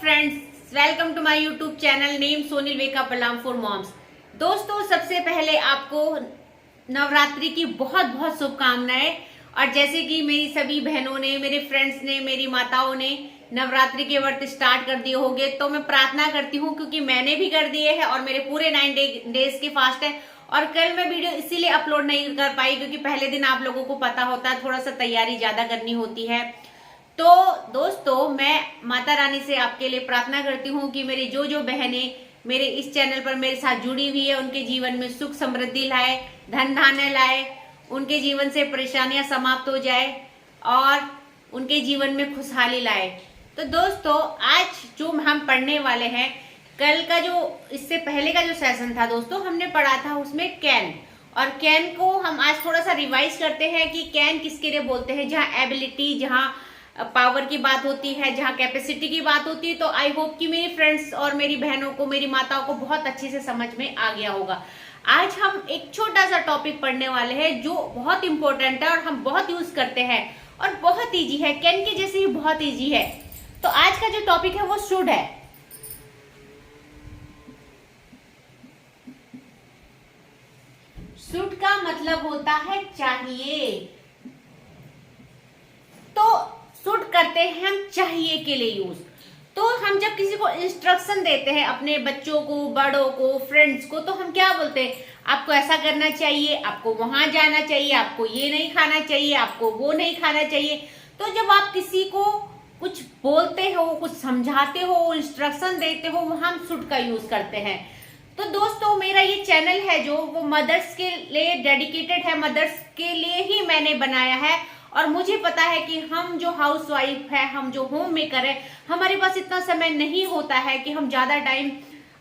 Friends, welcome to my YouTube channel name Sonil wake up alarm for moms. दोस्तों, सबसे पहले आपको नवरात्रि की बहुत बहुत शुभकामनाएं। और जैसे कि मेरी सभी बहनों ने, मेरे फ्रेंड्स ने, मेरी माताओं ने नवरात्रि के व्रत स्टार्ट कर दिए होंगे, तो मैं प्रार्थना करती हूँ क्योंकि मैंने भी कर दिए हैं और मेरे पूरे 9 डेज के फास्ट है। और कल मैं वीडियो इसीलिए अपलोड नहीं कर पाई क्योंकि पहले दिन आप लोगों को पता होता है थोड़ा सा तैयारी ज्यादा करनी होती है। तो दोस्तों, मैं माता रानी से आपके लिए प्रार्थना करती हूँ कि मेरी जो जो बहनें मेरे इस चैनल पर मेरे साथ जुड़ी हुई है उनके जीवन में सुख समृद्धि लाए, धन धान्य लाए, उनके जीवन से परेशानियां समाप्त हो जाए और उनके जीवन में खुशहाली लाए। तो दोस्तों, आज जो हम पढ़ने वाले हैं, कल का जो इससे पहले का जो सेशन था दोस्तों, हमने पढ़ा था उसमें कैन। और कैन को हम आज थोड़ा सा रिवाइज करते हैं कि कैन किसके लिए बोलते हैं। जहाँ एबिलिटी, जहाँ पावर की बात होती है, जहाँ कैपेसिटी की बात होती है। तो आई होप कि मेरी फ्रेंड्स और मेरी बहनों को, मेरी माताओं को बहुत अच्छे से समझ में आ गया होगा। आज हम एक छोटा सा टॉपिक पढ़ने वाले हैं जो बहुत इंपॉर्टेंट है और हम बहुत यूज करते हैं और बहुत इजी है, कैन के जैसे ही बहुत इजी है। तो आज का जो टॉपिक है वो शुड है। शुड का मतलब होता है चाहिए। तो शुड करते हैं हम चाहिए के लिए यूज। तो हम जब किसी को इंस्ट्रक्शन देते हैं, अपने बच्चों को, बड़ों को, फ्रेंड्स को, तो हम क्या बोलते हैं? आपको ऐसा करना चाहिए, आपको वहां जाना चाहिए, आपको ये नहीं खाना चाहिए, आपको वो नहीं खाना चाहिए। तो जब आप किसी को कुछ बोलते हो, कुछ समझाते हो, इंस्ट्रक्शन देते हो, वहां हम शुड का यूज करते हैं। तो दोस्तों, मेरा ये चैनल है जो वो मदर्स के लिए डेडिकेटेड है, मदर्स के लिए ही मैंने बनाया है। और मुझे पता है कि हम जो हाउसवाइफ है, हम जो होम मेकर है, हमारे पास इतना समय नहीं होता है कि हम ज्यादा टाइम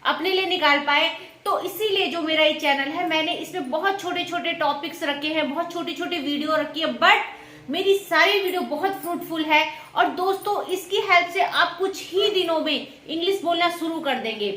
अपने लिए निकाल पाए। तो इसीलिए जो मेरा ये चैनल है, मैंने इसमें बहुत छोटे छोटे टॉपिक्स रखे हैं, बहुत छोटे छोटे वीडियो रखी है, बट मेरी सारी वीडियो बहुत फ्रूटफुल है। और दोस्तों, इसकी हेल्प से आप कुछ ही दिनों में इंग्लिश बोलना शुरू कर देंगे।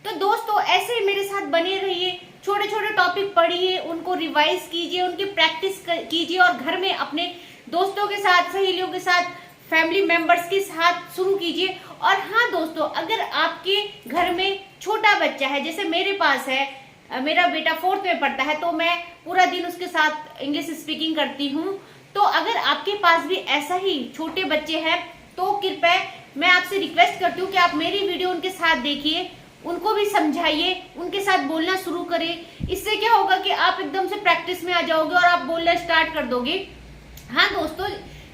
तो दोस्तों, ऐसे ही मेरे साथ बने रहिए, छोटे छोटे टॉपिक पढ़िए, उनको रिवाइज कीजिए, उनकी प्रैक्टिस कीजिए और घर में अपने दोस्तों के साथ, सहेलियों के साथ, फैमिली मेंबर्स के साथ शुरू कीजिए। और हाँ दोस्तों, अगर आपके घर में छोटा बच्चा है, जैसे मेरे पास है, मेरा बेटा 4th में पढ़ता है, तो मैं पूरा दिन उसके साथ इंग्लिश स्पीकिंग करती हूँ। तो अगर आपके पास भी ऐसा ही छोटे बच्चे हैं तो कृपया मैं आपसे रिक्वेस्ट करती हूँ कि आप मेरी वीडियो उनके साथ देखिए, उनको भी समझाइए, उनके साथ बोलना शुरू करें। इससे क्या होगा कि आप एकदम से प्रैक्टिस में आ जाओगे और आप बोलना स्टार्ट कर दोगे। हाँ दोस्तों,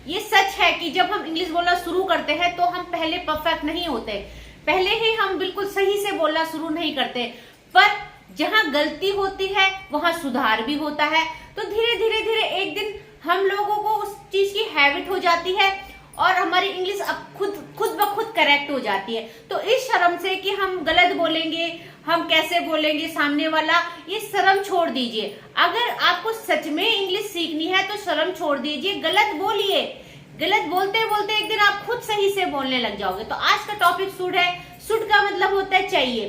ये सच है कि जब हम इंग्लिश बोलना शुरू करते हैं तो हम पहले परफेक्ट नहीं होते, पहले ही हम बिल्कुल सही से बोलना शुरू नहीं करते, पर जहाँ गलती होती है वहां सुधार भी होता है। तो धीरे धीरे धीरे एक दिन हम लोगों को उस चीज की हैबिट हो जाती है और हमारी इंग्लिश अब खुद ब खुद करेक्ट हो जाती है। तो इस शर्म से कि हम गलत बोलेंगे, हम कैसे बोलेंगे सामने वाला, ये शर्म छोड़ दीजिए। अगर आपको सच में इंग्लिश सीखनी है तो शर्म छोड़ दीजिए, गलत बोलिए। गलत बोलते बोलते एक दिन आप खुद सही से बोलने लग जाओगे। तो आज का टॉपिक शुड है। शुड का मतलब होता है चाहिए।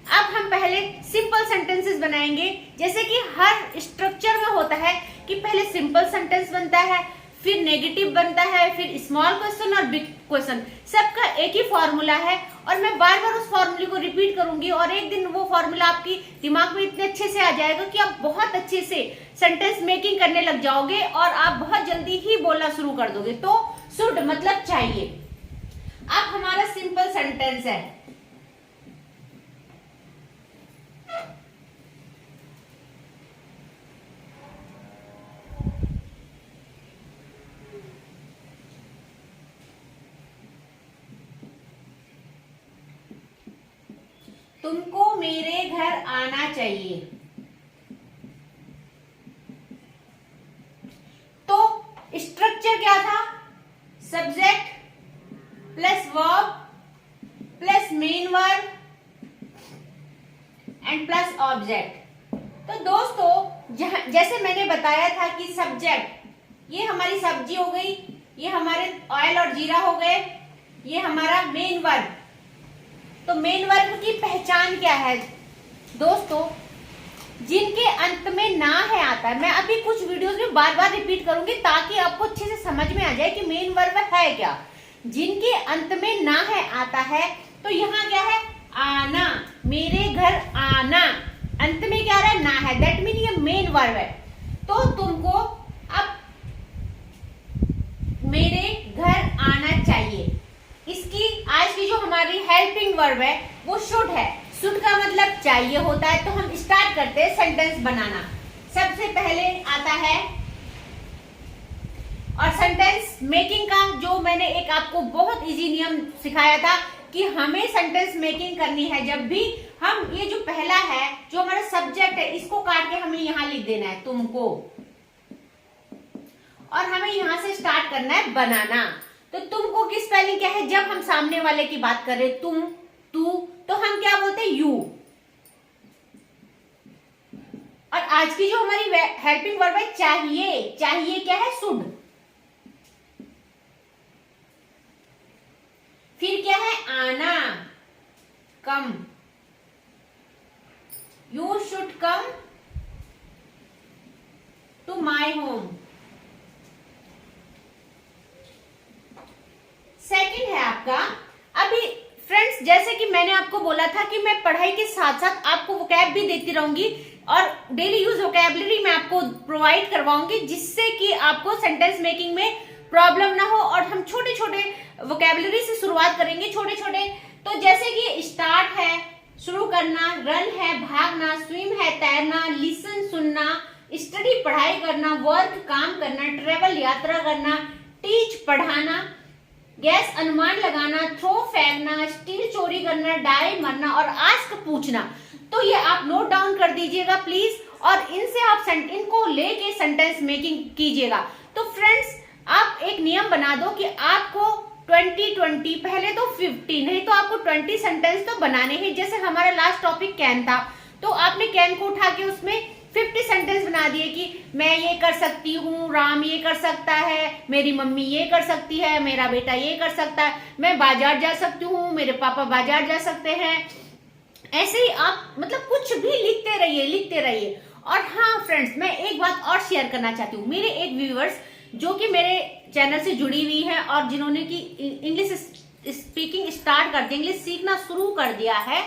अब हम पहले सिंपल सेंटेंसेस बनाएंगे, जैसे कि हर स्ट्रक्चर में होता है कि पहले सिंपल सेंटेंस बनता है, फिर नेगेटिव बनता है, फिर स्मॉल क्वेश्चन और बिग क्वेश्चन। सबका एक ही फॉर्मूला है और मैं बार बार उस फॉर्मूले को रिपीट करूंगी और एक दिन वो फॉर्मूला आपकी दिमाग में इतने अच्छे से आ जाएगा कि आप बहुत अच्छे से सेंटेंस मेकिंग करने लग जाओगे और आप बहुत जल्दी ही बोलना शुरू कर दोगे। तो शुड मतलब चाहिए। अब हमारा सिंपल सेंटेंस है, तुमको मेरे घर आना चाहिए। तो स्ट्रक्चर क्या था? Subject plus verb plus main verb and plus object. तो दोस्तों, जैसे मैंने बताया था कि सब्जेक्ट ये हमारी सब्जी हो गई, ये हमारे ऑयल और जीरा हो गए, ये हमारा मेन वर्ब। तो मेन वर्ब की पहचान क्या है दोस्तों? जिनके अंत में ना है आता है। मैं अभी कुछ वीडियोस में बार बार रिपीट करूंगी ताकि आपको अच्छे से समझ में आ जाए कि मेन वर्ब है क्या। जिनके अंत में ना है आता है तो यहाँ क्या है, आना, मेरे घर आना, अंत में क्या रहा है, ना है, दैट मीन ये मेन वर्ब है। तो तुमको अब मेरे घर आना चाहिए, इसकी आज की जो हमारी हेल्पिंग वर्ब है वो शुड है। शुड का मतलब चाहिए होता है। तो हम स्टार्ट करते हैं सेंटेंस बनाना। सबसे पहले आता है, और सेंटेंस मेकिंग का जो मैंने एक आपको बहुत इजी नियम सिखाया था कि हमें सेंटेंस मेकिंग करनी है जब भी हम, ये जो पहला है जो हमारा सब्जेक्ट है इसको काट के हमें यहां लिख देना है तुमको, और हमें यहां से स्टार्ट करना है बनाना। तो तुमको की स्पेलिंग क्या है, जब हम सामने वाले की बात करें तुम, तू, तो हम क्या बोलते हैं, यू। और आज की जो हमारी हेल्पिंग वर्ब है चाहिए, चाहिए क्या है, शुड। फिर क्या है, आना, come, you should come to my home. Second है आपका, अभी फ्रेंड्स जैसे कि मैंने आपको बोला था कि मैं पढ़ाई के साथ साथ आपको वोकैब भी देती रहूंगी और डेली यूज वोकैबुलरी मैं आपको प्रोवाइड करवाऊंगी, जिससे कि आपको सेंटेंस मेकिंग में प्रॉब्लम ना हो। और हम छोटे छोटे वोकैबुलरी से शुरुआत करेंगे, छोटे छोटे। तो जैसे कि स्टार्ट है, शुरू करना, रन है भागना, स्विम है तैरना, लिसन सुनना, स्टडी पढ़ाई करना, वर्क काम करना, ट्रेवल यात्रा करना, टीच पढ़ाना, गैस अनुमान लगाना, थ्रो फेंकना, स्टील चोरी करना, डाई मरना और आस्क पूछना। तो ये आप नोट डाउन कर दीजिएगा प्लीज, और इनसे आप इनको लेके सेंटेंस मेकिंग कीजिएगा। तो फ्रेंड्स आप एक नियम बना दो कि आपको 20 पहले तो 50 नहीं तो आपको 20 सेंटेंस तो बनाने हैं। जैसे हमारा लास्ट टॉपिक कैन था, तो आपने कैन को उठा के उसमें 50 सेंटेंस बना दिए कि मैं ये कर सकती हूँ, राम ये कर सकता है, मेरी मम्मी ये कर सकती है, मेरा बेटा ये कर सकता है, मैं बाजार जा सकती हूँ, मेरे पापा बाजार जा सकते हैं। ऐसे ही आप मतलब कुछ भी लिखते रहिए, लिखते रहिए। और हाँ फ्रेंड्स, मैं एक बात और शेयर करना चाहती हूँ। मेरे एक व्यूअर्स जो कि मेरे चैनल से जुड़ी हुई है और जिन्होंने की इंग्लिश स्पीकिंग स्टार्ट कर दी, इंग्लिश सीखना शुरू कर दिया है,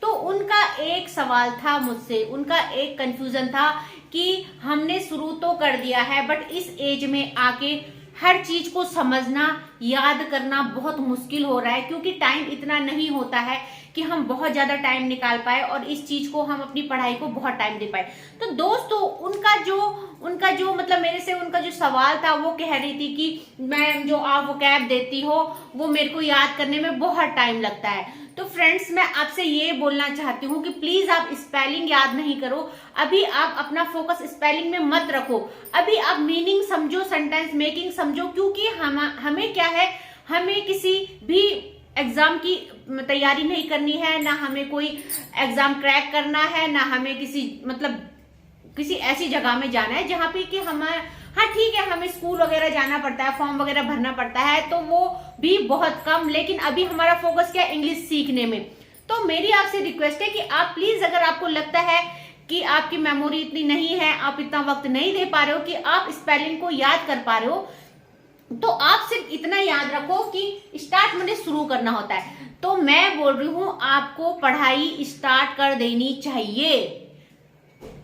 तो उनका एक सवाल था मुझसे, उनका एक कंफ्यूजन था कि हमने शुरू तो कर दिया है बट इस एज में आके हर चीज को समझना, याद करना बहुत मुश्किल हो रहा है, क्योंकि टाइम इतना नहीं होता है कि हम बहुत ज्यादा टाइम निकाल पाए और इस चीज को हम अपनी पढ़ाई को बहुत टाइम दे पाए। तो दोस्तों उनका जो मतलब मेरे से उनका जो सवाल था, वो कह रही थी कि मैम जो आप वो कैब देती हो वो मेरे को याद करने में बहुत टाइम लगता है। तो फ्रेंड्स मैं आपसे ये बोलना चाहती हूँ कि प्लीज आप स्पेलिंग याद नहीं करो, अभी आप अपना फोकस स्पेलिंग में मत रखो, अभी आप मीनिंग समझो, सेंटेंस मेकिंग समझो। क्योंकि हमें क्या है, हमें किसी भी एग्जाम की तैयारी नहीं करनी है, ना हमें कोई एग्जाम क्रैक करना है, ना हमें किसी ऐसी जगह में जाना है जहाँ पे कि हमें, हाँ ठीक है हमें स्कूल वगैरह जाना पड़ता है, फॉर्म वगैरह भरना पड़ता है, तो वो भी बहुत कम, लेकिन अभी हमारा फोकस क्या है, इंग्लिश सीखने में। तो मेरी आपसे रिक्वेस्ट है कि आप प्लीज, अगर आपको लगता है कि आपकी मेमोरी इतनी नहीं है, आप इतना वक्त नहीं दे पा रहे हो कि आप स्पेलिंग को याद कर पा रहे हो, तो आप सिर्फ इतना याद रखो कि स्टार्ट मैंने शुरू करना होता है। तो मैं बोल रही हूं आपको पढ़ाई स्टार्ट कर देनी चाहिए,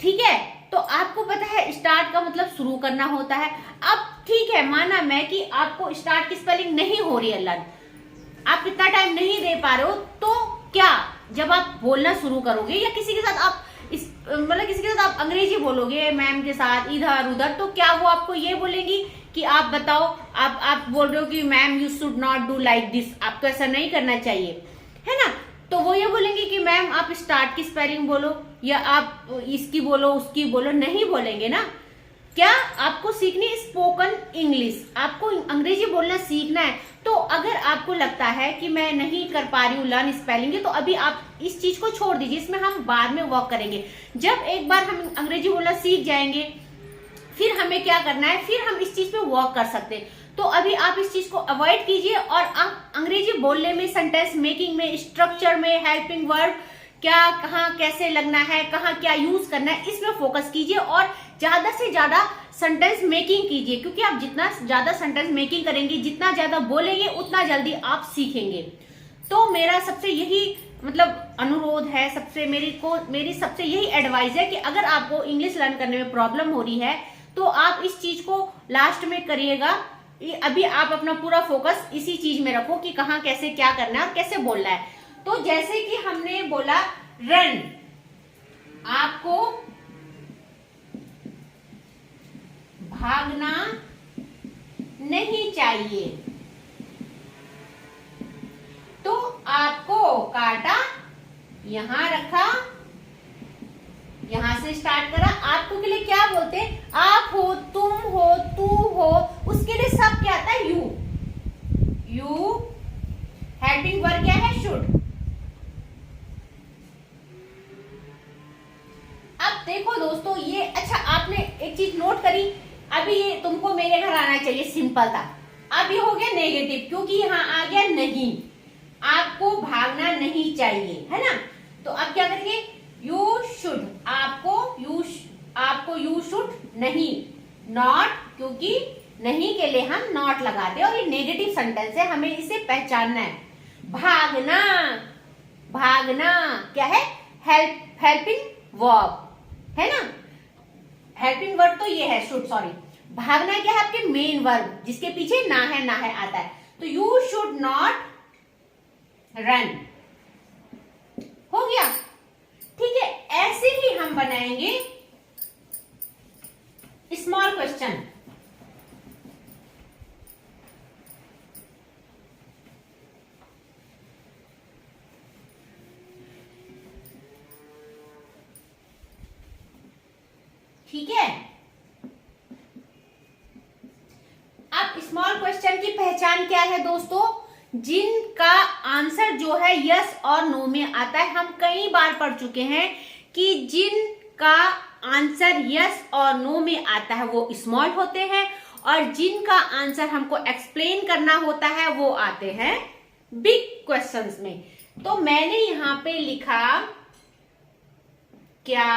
ठीक है। तो आपको पता है स्टार्ट का मतलब शुरू करना होता है। अब ठीक है, माना मैं कि आपको स्टार्ट की स्पेलिंग नहीं हो रही है लर्न, आप इतना टाइम नहीं दे पा रहे हो, तो क्या जब आप बोलना शुरू करोगे या किसी के साथ आप किसी के साथ आप अंग्रेजी बोलोगे मैम के साथ इधर उधर, तो क्या वो आपको ये बोलेंगी कि आप बताओ, आप बोल रहे हो कि ma'am you should not do like this, आपको ऐसा नहीं करना चाहिए, है ना। तो वो ये बोलेंगे कि मैम आप स्टार्ट की स्पेलिंग बोलो या आप इसकी बोलो उसकी बोलो, नहीं बोलेंगे ना। क्या आपको सीखनी स्पोकन इंग्लिश, आपको अंग्रेजी बोलना सीखना है। तो अगर आपको लगता है कि मैं नहीं कर पा रही हूँ लर्न स्पेलिंग, तो अभी आप इस चीज को छोड़ दीजिए, इसमें हम बाद में वर्क करेंगे। जब एक बार हम अंग्रेजी बोलना सीख जाएंगे, फिर हमें क्या करना है, फिर हम इस चीज पे वर्क कर सकते हैं। तो अभी आप इस चीज को अवॉइड कीजिए और आप अंग्रेजी बोलने में, सेंटेंस मेकिंग में, स्ट्रक्चर में, हेल्पिंग वर्ब क्या कहाँ कैसे लगना है, कहाँ क्या यूज करना है, इसमें फोकस कीजिए और ज्यादा से ज्यादा सेंटेंस मेकिंग कीजिए। क्योंकि आप जितना ज्यादा सेंटेंस मेकिंग करेंगे, जितना ज्यादा बोलेंगे, उतना जल्दी आप सीखेंगे। तो मेरा सबसे यही मतलब अनुरोध है, मेरी सबसे यही एडवाइस है कि अगर आपको इंग्लिश लर्न करने में प्रॉब्लम हो रही है तो आप इस चीज को लास्ट में करिएगा। अभी आप अपना पूरा फोकस इसी चीज में रखो कि कहाँ कैसे क्या करना है और कैसे बोलना है। तो जैसे कि हमने बोला रन, आपको भागना नहीं चाहिए, तो आपको काटा, यहां रखा, यहां से स्टार्ट करा। आपको के लिए क्या बोलते हैं? आप हो, तुम हो, तू हो, उसके लिए सब क्या आता है? यू। हेल्पिंग वर्ब क्या है? शुड। अब देखो दोस्तों, ये अच्छा आपने एक चीज नोट करी, अभी ये तुमको मेरे घर आना चाहिए, सिंपल था। अब ये हो गया नेगेटिव, क्योंकि यहां आ गया नहीं, आपको भागना नहीं चाहिए, है ना। तो अब क्या करेंगे? यू शुड, आपको यू शुड नहीं, नॉट, क्योंकि नहीं के लिए हम नॉट लगाते हैं और ये नेगेटिव सेंटेंस है, हमें इसे पहचानना है। भागना, भागना क्या है? हेल्पिंग वर्ब है ना। हेल्पिंग वर्ब तो ये है शुड, सॉरी। भागना क्या है? आपके मेन वर्ब, जिसके पीछे ना है आता है। तो यू शुड नॉट रन, हो गया। ठीक है, ऐसे ही हम बनाएंगे स्मॉल क्वेश्चन। ठीक है, अब स्मॉल क्वेश्चन की पहचान क्या है दोस्तों? जिनका आंसर जो है यस और नो में आता है। हम कई बार पढ़ चुके हैं कि जिनका आंसर यस और नो में आता है वो स्मॉल होते हैं, और जिनका आंसर हमको एक्सप्लेन करना होता है वो आते हैं बिग क्वेश्चंस में। तो मैंने यहां पे लिखा, क्या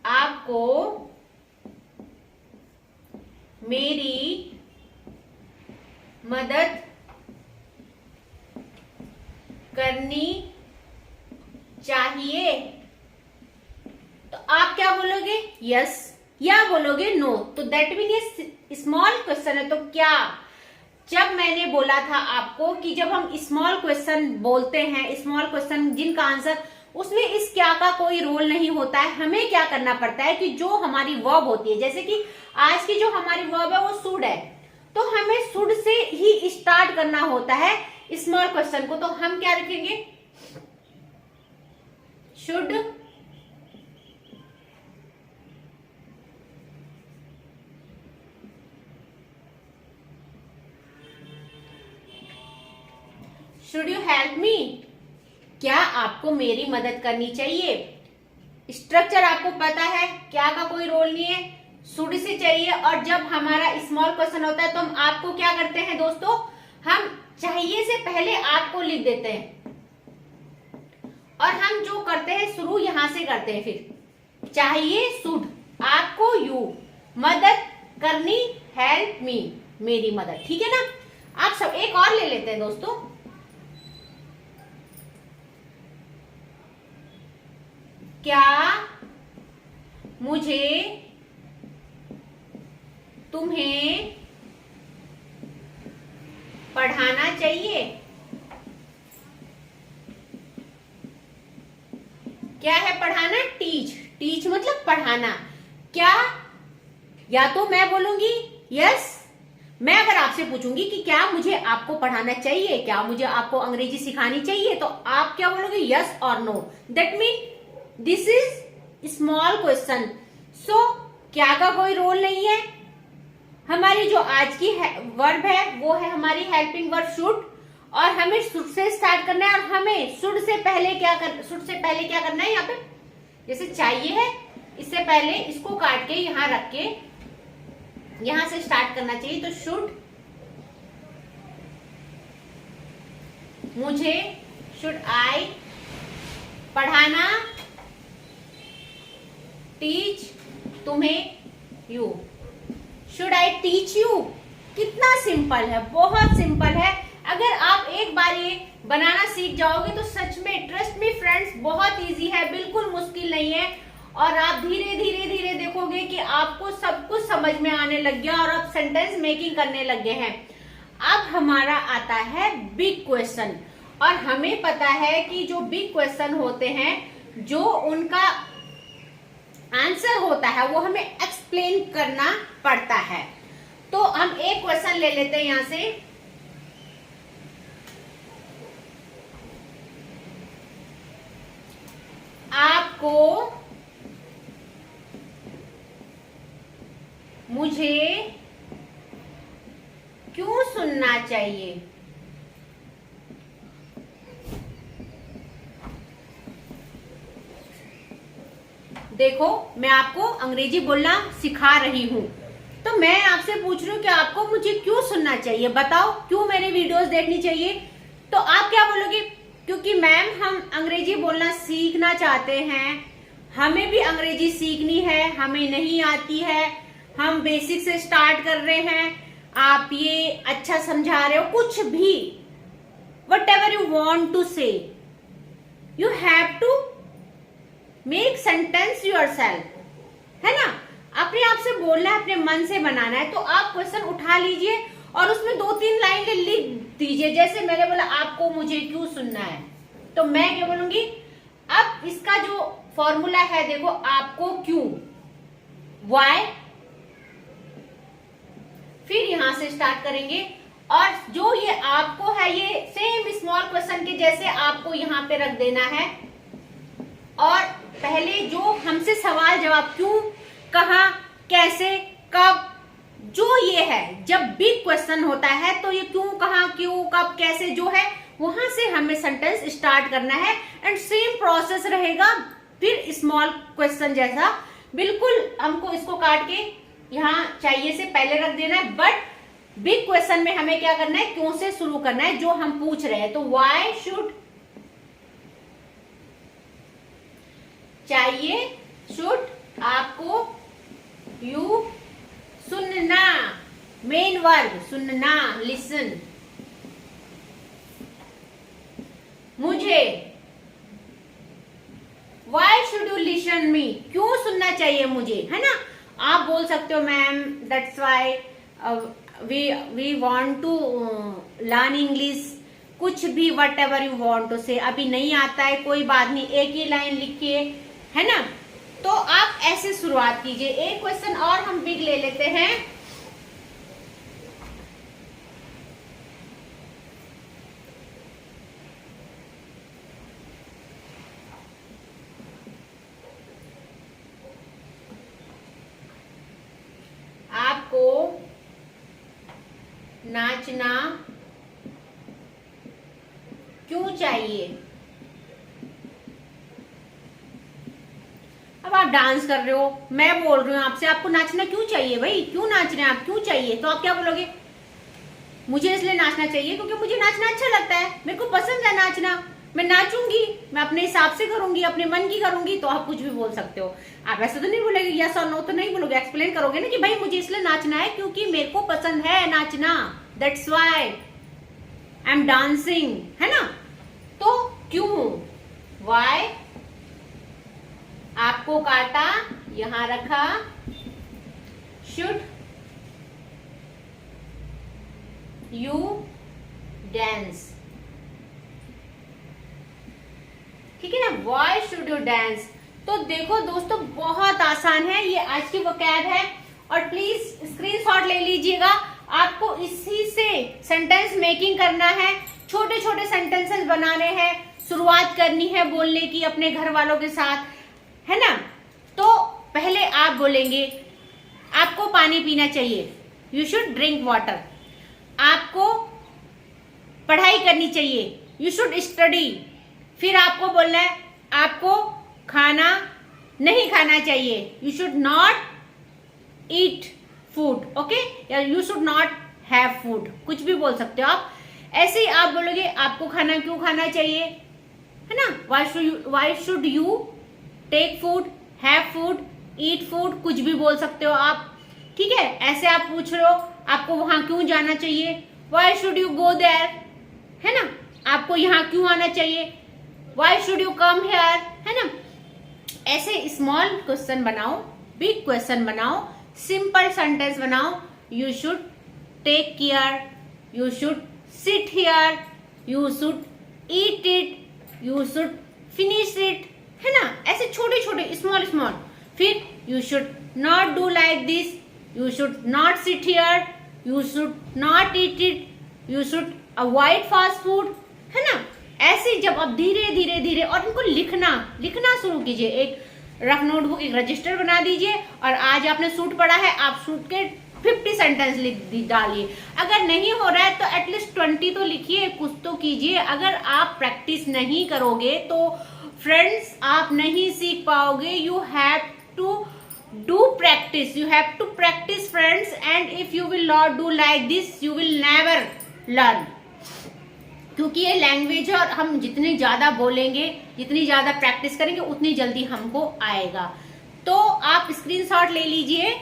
आपको मेरी मदद करनी चाहिए? तो आप क्या बोलोगे? यस या बोलोगे नो। तो दैट मीन ये स्मॉल क्वेश्चन है। तो क्या, जब मैंने बोला था आपको कि जब हम स्मॉल क्वेश्चन बोलते हैं, स्मॉल क्वेश्चन जिनका आंसर, उसमें इस क्या का कोई रोल नहीं होता है। हमें क्या करना पड़ता है कि जो हमारी वर्ब होती है, जैसे कि आज की जो हमारी वर्ब है वो शुड है, तो हमें शुड से ही स्टार्ट करना होता है स्मॉल क्वेश्चन को। तो हम क्या रखेंगे? Should should you help me? क्या आपको मेरी मदद करनी चाहिए? स्ट्रक्चर आपको पता है, क्या का कोई रोल नहीं है, शुड से चाहिए। और जब हमारा स्मॉल क्वेश्चन होता है तो हम आपको क्या करते हैं दोस्तों? हम चाहिए से पहले आपको लिख देते हैं, और हम जो करते हैं शुरू यहां से करते हैं। फिर चाहिए शुड, आपको यू, मदद करनी हेल्प मी, मेरी मदद। ठीक है ना। आप सब एक और ले लेते हैं दोस्तों। क्या मुझे तुम्हें पढ़ाना चाहिए? क्या है पढ़ाना? टीच। टीच मतलब पढ़ाना। क्या, या तो मैं बोलूंगी यस, मैं अगर आपसे पूछूंगी कि क्या मुझे आपको पढ़ाना चाहिए, क्या मुझे आपको अंग्रेजी सिखानी चाहिए, तो आप क्या बोलोगे? यस और no. That mean this is small question. So क्या का कोई रोल नहीं है। हमारी जो आज की वर्ब है वो है हमारी हेल्पिंग वर्ब शुड, और हमें शुड से स्टार्ट करना है। और हमें शुड से पहले क्या करना है? यहाँ पे जैसे चाहिए है, इससे पहले इसको काट के यहां रख के यहां से स्टार्ट करना चाहिए। तो शुड, मुझे, शुड आई, पढ़ाना, टीच, तुम्हें, you. Should I teach you? कितना सिंपल है, बहुत सिंपल है। अगर आप एक बार ये बनाना सीख जाओगे तो सच में, ट्रस्ट मी फ्रेंड्स, बहुत इजी है, बिल्कुल मुश्किल नहीं है। और आप धीरे धीरे धीरे देखोगे कि आपको सब कुछ समझ में आने लग गया और आप सेंटेंस मेकिंग करने लग गए हैं। अब हमारा आता है बिग क्वेश्चन, और हमें पता है कि जो बिग क्वेश्चन होते हैं, जो उनका आंसर होता है वो हमें एक्सप्लेन करना पड़ता है। तो हम एक क्वेश्चन ले लेते हैं यहां से। आपको मुझे क्यों सुनना चाहिए? देखो, मैं आपको अंग्रेजी बोलना सिखा रही हूं, तो मैं आपसे पूछ रही हूँ कि आपको मुझे क्यों सुनना चाहिए, बताओ क्यों मेरे वीडियोस देखनी चाहिए। तो आप क्या बोलोगे? क्योंकि मैम हम अंग्रेजी बोलना सीखना चाहते हैं, हमें भी अंग्रेजी सीखनी है, हमें नहीं आती है, हम बेसिक से स्टार्ट कर रहे हैं, आप ये अच्छा समझा रहे हो, कुछ भी, whatever you want to say, you have to make sentence yourself, है ना? अपने आप से बोलना है, अपने मन से बनाना है। तो आप क्वेश्चन उठा लीजिए और उसमें 2-3 लाइनें लिख दीजिए। जैसे मैंने बोला आपको मुझे क्यों सुनना है, तो मैं क्या बोलूंगी, अब इसका जो फॉर्मूला है देखो, आपको क्यों, वाई, फिर यहां से स्टार्ट करेंगे। और जो ये आपको है, ये सेम स्मॉल क्वेश्चन के जैसे आपको यहां पे रख देना है। और पहले जो हमसे सवाल जवाब, क्यों, कहां, कैसे, कब, जो ये है, जब बिग क्वेश्चन होता है तो ये क्यों, कहां, क्यों, कब, कैसे जो है, वहां से हमें सेंटेंस स्टार्ट करना है। एंड सेम प्रोसेस रहेगा फिर स्मॉल क्वेश्चन जैसा, बिल्कुल हमको इसको काट के यहाँ चाहिए से पहले रख देना है। बट बिग क्वेश्चन में हमें क्या करना है, क्यों से शुरू करना है, जो हम पूछ रहे हैं। तो व्हाई शुड, चाहिए, शुड, आपको, यू, सुनना, मेन वर्ब सुनना, लिसन, मुझे, why should you listen me, क्यों सुनना चाहिए मुझे, है ना? आप बोल सकते हो ma'am that's why we want to learn English, कुछ भी, whatever you want to say. अभी नहीं आता है कोई बात नहीं, एक ही लाइन लिखिए, है ना? तो आप ऐसे शुरुआत कीजिए। एक क्वेश्चन और हम बिग ले लेते हैं। आपको नाचना क्यों चाहिए? अब आप डांस कर रहे हो, मैं बोल रही हूँ आपसे, आपको नाचना क्यों चाहिए भाई, क्यों नाच रहे हैं आप, क्यों चाहिए? तो आप क्या बोलोगे? मुझे इसलिए नाचना चाहिए क्योंकि मुझे नाचना अच्छा लगता है, मेरे को पसंद है नाचना, मैं नाचूंगी, मैं अपने हिसाब से करूंगी, अपने मन की करूंगी। तो आप कुछ भी बोल सकते हो। आप ऐसे तो नहीं बोलोगे, यस और नो तो नहीं बोलोगे, एक्सप्लेन करोगे ना कि भाई मुझे इसलिए नाचना है क्योंकि मेरे को पसंद है नाचना, that's why I am dancing, है ना? तो क्यों, व्हाई, आपको काटा, यहां रखा, शुड यू डांस, ठीक है ना? Why should you dance. तो देखो दोस्तों, बहुत आसान है, ये आज की वोकैब है। और प्लीज स्क्रीनशॉट ले लीजिएगा, आपको इसी से सेंटेंस मेकिंग करना है, छोटे छोटे सेंटेंसेस बनाने हैं, शुरुआत करनी है बोलने की अपने घर वालों के साथ, है ना? तो पहले आप बोलेंगे आपको पानी पीना चाहिए, यू शुड ड्रिंक वाटर। आपको पढ़ाई करनी चाहिए, यू शुड स्टडी। फिर आपको बोलना है आपको खाना नहीं खाना चाहिए, you should not eat food, okay, या you should not have food, कुछ भी बोल सकते हो आप। ऐसे ही आप बोलोगे आपको खाना क्यों खाना चाहिए, है ना? Why should you take food, have food, eat food, कुछ भी बोल सकते हो आप, ठीक है? ऐसे आप पूछ रहे हो आपको वहां क्यों जाना चाहिए, why should you go there, है ना, आपको यहाँ क्यों आना चाहिए, why should you come here, है ना। ऐसे स्मॉल क्वेश्चन बनाओ, बिग क्वेश्चन बनाओ, सिंपल सेंटेंस बनाओ। You should take care, you should sit here, you should eat it, you should finish it, है ना। ऐसे छोटे छोटे स्मॉल स्मॉल। फिर you should not do like this, you should not sit here, you should not eat it, you should avoid fast food, है ना। ऐसे जब आप धीरे धीरे धीरे, और इनको लिखना शुरू कीजिए। एक रफ नोटबुक, एक रजिस्टर बना दीजिए, और आज आपने सूट पढ़ा है, आप सूट के 50 सेंटेंस लिख डालिए। अगर नहीं हो रहा है तो एटलीस्ट 20 तो लिखिए, कुछ तो कीजिए। अगर आप प्रैक्टिस नहीं करोगे तो फ्रेंड्स आप नहीं सीख पाओगे। You have to do practice, you have to practice friends, and if you will not do like this you will never learn। क्योंकि ये लैंग्वेज है, और हम जितनी ज्यादा बोलेंगे, जितनी ज्यादा प्रैक्टिस करेंगे, उतनी जल्दी हमको आएगा। तो आप स्क्रीनशॉट ले लीजिए।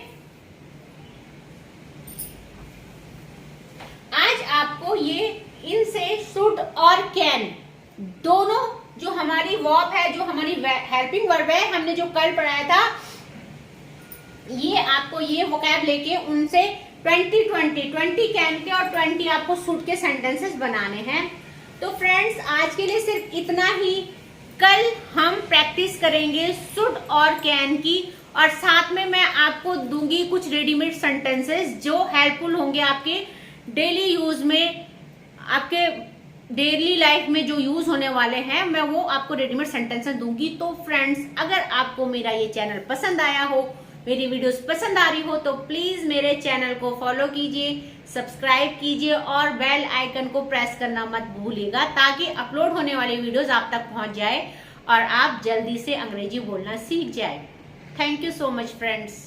आज आपको ये इनसे शुड और कैन दोनों, जो हमारी वर्ब है, जो हमारी हेल्पिंग वर्ब है, हमने जो कल पढ़ाया था, ये आपको ये वोकैब लेके उनसे 20 कैन के और 20 आपको शुड के सेंटेंसेस बनाने हैं। तो फ्रेंड्स आज के लिए सिर्फ इतना ही। कल हम प्रैक्टिस करेंगे शुड और कैन की, और साथ में मैं आपको दूंगी कुछ रेडीमेड सेंटेंसेस जो हेल्पफुल होंगे आपके डेली यूज में, आपके डेली लाइफ में जो यूज होने वाले हैं, मैं वो आपको रेडीमेड सेंटेंसेस दूंगी। तो फ्रेंड्स अगर आपको मेरा ये चैनल पसंद आया हो, मेरी वीडियोस पसंद आ रही हो, तो प्लीज मेरे चैनल को फॉलो कीजिए, सब्सक्राइब कीजिए और बेल आइकन को प्रेस करना मत भूलिएगा, ताकि अपलोड होने वाली वीडियोस आप तक पहुंच जाए और आप जल्दी से अंग्रेजी बोलना सीख जाए। Thank you so much friends.